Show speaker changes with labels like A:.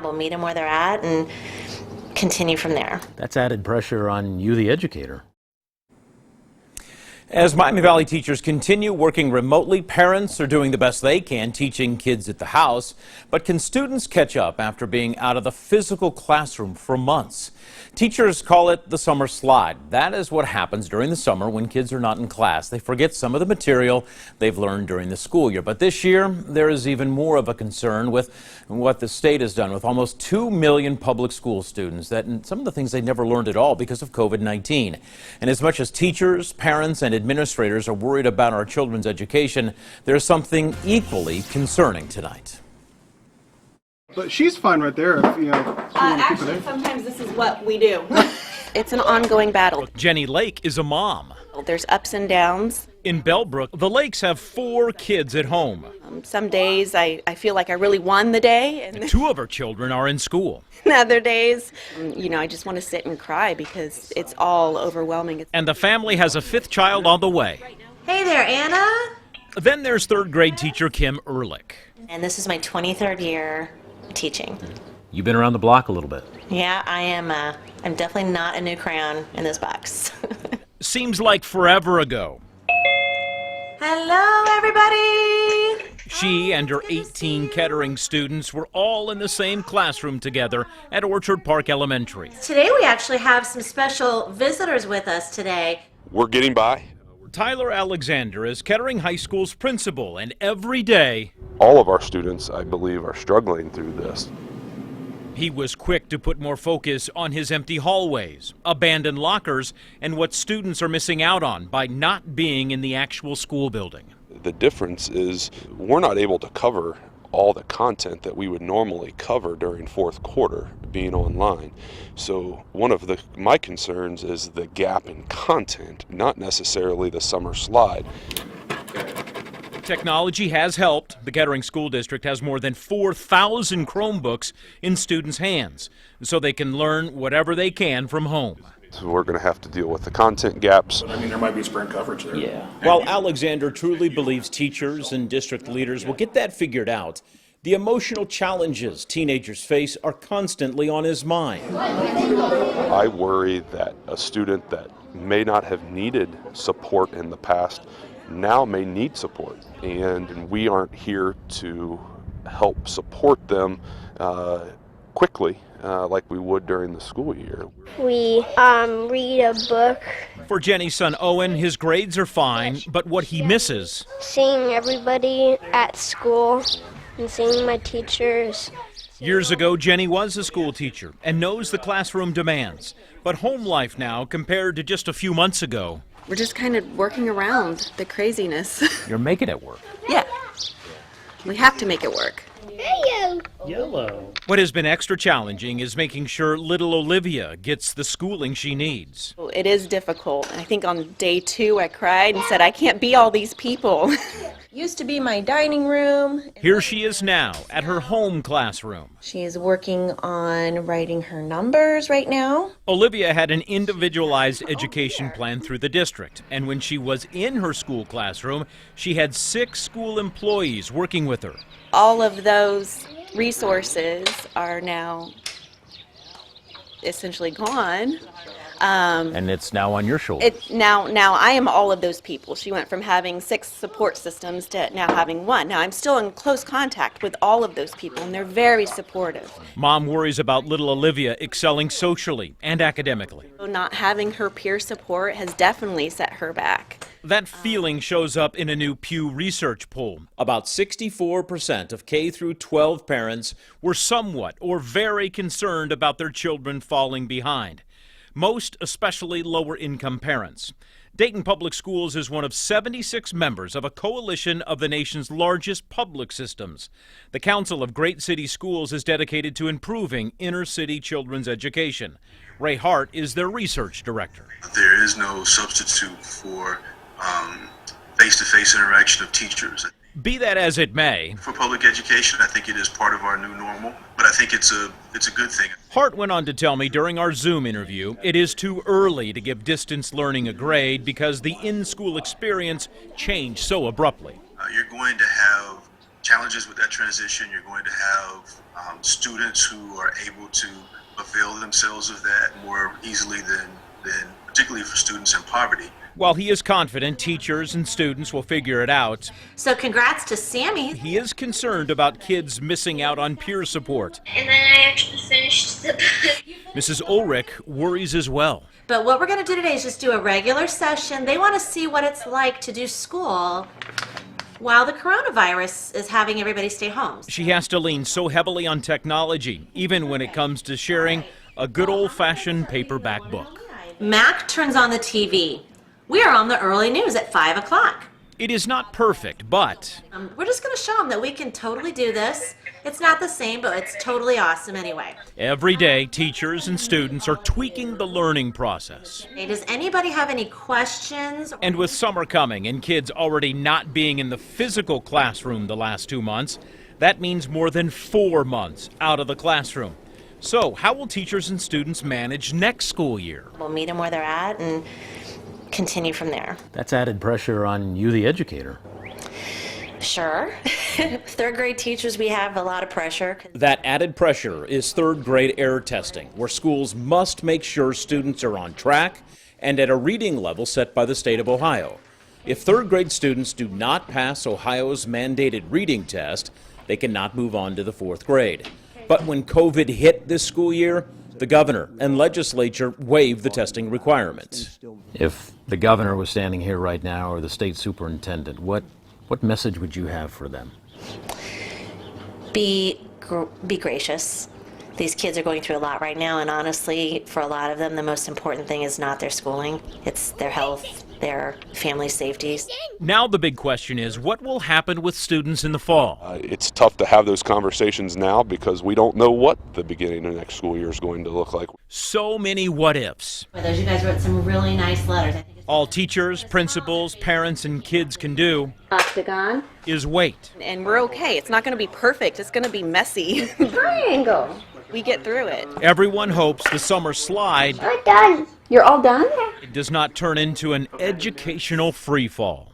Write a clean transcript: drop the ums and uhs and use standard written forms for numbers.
A: We'll meet them where they're at and continue from there.
B: That's added pressure on you, the educator.
C: As Miami Valley teachers continue working remotely, parents are doing the best they can teaching kids at the house. But can students catch up after being out of the physical classroom for months? Teachers call it the summer slide. That is what happens during the summer when kids are not in class. They forget some of the material they've learned during the school year. But this year, there is even more of a concern with what the state has done with almost 2 million public school students, that and some of the things they never learned at all because of COVID-19. And as much as teachers, parents, and administrators are worried about our children's education, there's something equally concerning tonight.
D: But she's fine right there, if, you know.
E: Actually, sometimes this is what we do. It's an ongoing battle.
C: Jenny Lake is a mom.
E: There's ups and downs.
C: In Bellbrook, the Lakes have 4 kids at home.
E: Some days I feel like I really won the day. And
C: 2 of her children are in school.
E: other days, I just want to sit and cry because it's all overwhelming.
C: And the family has a 5th child on the way.
A: Hey there, Anna.
C: Then there's 3rd grade teacher Kim Ehrlich.
A: And this is my 23rd year teaching.
B: You've been around the block a little bit.
A: Yeah, I am. I'm definitely not a new crayon in this box.
C: Seems like forever ago.
A: Hello, everybody.
C: She and her 18 Kettering students were all in the same classroom together at Orchard Park Elementary.
A: Today we actually have some special visitors with us today.
F: We're getting by.
C: Tyler Alexander is Kettering High School's principal, and every day
F: All of our students, I believe, are struggling through this.
C: he was quick to put more focus on his empty hallways, abandoned lockers, and what students are missing out on by not being in the actual school building.
F: The difference is we're not able to cover all the content that we would normally cover during 4th quarter being online. So one of my concerns is the gap in content, not necessarily the summer slide.
C: Technology has helped. The Kettering School District has more than 4,000 Chromebooks in students' hands, so they can learn whatever they can from home.
F: So we're going to have to deal with the content gaps.
G: I mean, there might be sprint coverage there.
C: Yeah. While Alexander truly believes teachers and district leaders will get that figured out, the emotional challenges teenagers face are constantly on his mind.
F: I worry that a student that may not have needed support in the past now may need support, and we aren't here to help support them quickly like we would during the school year.
H: We read a book.
C: For Jenny's son Owen, his grades are fine, but what he misses,
H: Seeing everybody at school and seeing my teachers.
C: years ago Jenny was a school teacher and knows the classroom demands, but home life now compared to just a few months ago.
E: We're just kind of working around the craziness.
B: You're making it work.
E: Yeah. We have to make it work.
B: Yellow.
C: What has been extra challenging is making sure little Olivia gets the schooling she needs.
E: It is difficult. I think on day 2 I cried and said, I can't be all these people. Used to be my dining room.
C: Here she is now at her home classroom.
E: She is working on writing her numbers right now.
C: Olivia had an individualized education plan through the district, and when she was in her school classroom, she had 6 school employees working with her.
E: All of those resources are now essentially gone.
B: And it's now on your shoulders.
E: Now I am all of those people. She went from having 6 support systems to now having 1. Now I'm still in close contact with all of those people, and they're very supportive.
C: Mom worries about little Olivia excelling socially and academically.
E: Not having her peer support has definitely set her back.
C: That feeling shows up in a new Pew Research poll. About 64% of K through 12 parents were somewhat or very concerned about their children falling behind. Most, especially lower-income parents. Dayton Public Schools is one of 76 members of a coalition of the nation's largest public systems. The Council of Great City Schools is dedicated to improving inner-city children's education. Ray Hart is their research director.
G: There is no substitute for face-to-face interaction of teachers.
C: Be that as it may,
G: For public education, I think it is part of our new normal, but I think it's a good thing.
C: Hart went on to tell me during our Zoom interview it is too early to give distance learning a grade because the in-school experience changed so abruptly.
G: You're going to have challenges with that transition. You're going to have students who are able to avail themselves of that more easily than particularly for students in poverty.
C: While he is confident teachers and students will figure it out,
A: So congrats to Sammy.
C: he is concerned about kids missing out on peer support.
H: And then I actually finished the book.
C: Mrs. Ulrich worries as well.
A: But what we're going to do today is just do a regular session. They want to see what it's like to do school while the coronavirus is having everybody stay home.
C: She has to lean so heavily on technology, even when it comes to sharing a good old-fashioned paperback book.
A: Mac turns on the TV. We are on the early news at 5 o'clock.
C: It is not perfect, but
A: We're just going to show them that we can totally do this. It's not the same, but it's totally awesome anyway.
C: every day teachers and students are tweaking the learning process.
A: Hey, does anybody have any questions?
C: And with summer coming and kids already not being in the physical classroom the last 2 months, that means more than 4 months out of the classroom. So how will teachers and students manage next school year?
A: We'll meet them where they're at and continue from there.
B: That's added pressure on you, the educator.
A: Sure. Third grade teachers, we have a lot of pressure.
C: That added pressure is third grade error testing, where schools must make sure students are on track and at a reading level set by the state of Ohio. If third grade students do not pass Ohio's mandated reading test, they cannot move on to the fourth grade. But when COVID hit this school year, the governor and legislature waived the testing requirements.
B: If the governor was standing here right now, or the state superintendent, what message would you have for them?
A: Be gracious. These kids are going through a lot right now, and honestly, for a lot of them, the most important thing is not their schooling. It's their health, their family safety.
C: Now the big question is, what will happen with students in the fall?
F: It's tough to have those conversations now because we don't know what the beginning of next school year is going to look like.
C: So many what-ifs.
A: For those, you guys wrote some really nice letters. I think it's
C: All teachers, principals, parents, and kids can do
E: Octagon.
C: is wait.
E: And we're okay. It's not going to be perfect. It's going to be messy.
H: Triangle.
E: We get through it.
C: Everyone hopes the summer slide
H: We're done.
E: You're all done?
C: does not turn into an educational free fall.